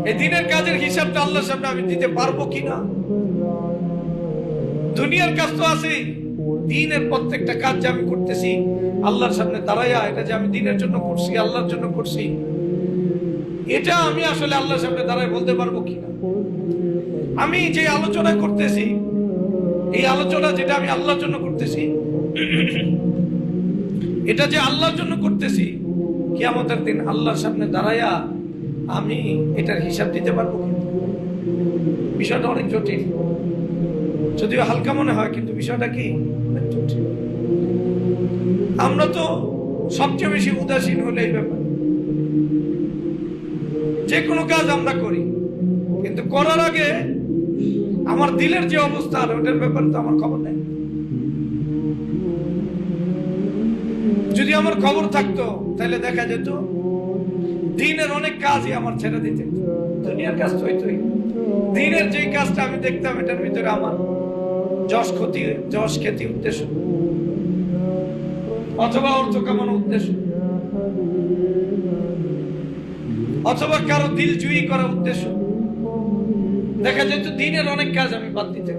এই দিনের কাজের হিসাবটা আল্লাহর সামনে আমি দিতে পারবো কিনা? দুনিয়ার কাজ তো আছে, দিনের প্রত্যেকটা কাজ যে আমি করতেছি আল্লাহর সামনে দাঁড়াইয়া, এটা যে আমি দিনের জন্য করছি, আল্লাহর জন্য করছি, এটা আমি আসলে আল্লাহর সামনে দাঁড়ায় বলতে পারবো কিনা? আমি যে আলোচনা করতেছি, এই আলোচনা যেটা আমি আল্লাহর জন্য করতেছি, এটা যে আল্লাহর জন্য করতেছি, কিয়ামতের দিন আল্লাহর সামনে দাঁড়াইয়া আমি এটার হিসাব দিতে পারবো কিনা? বিষয়টা অনেক জটিল, যদিও হালকা মনে হয়, কিন্তু বিষয়টা কি অনেক জটিল। আমরা তো সবচেয়ে বেশি উদাসীন হলে এই ব্যাপার, যে কোনো কাজ আমরা করি, কিন্তু করার আগে আমার দিলের যে অবস্থা, ওটার ব্যাপারে তো আমার খবর নেই। যদি আমার খবর থাকতো তাহলে দেখা যেত দিনের অনেক কাজই আমার ছেড়ে দিতে, দুনিয়ার কাজ তো হইতোই। দিনের যে কাজটা আমি দেখতাম, এটার ভিতরে আমার যশ খ্যাতি উদ্দেশ্য, অথবা অর্থ কামানো উদ্দেশ্য, অথবা কারো দিল জয়ী করা উদ্দেশ্য, দেখা যেত দিনের অনেক কাজ আমি বাদ দিতে।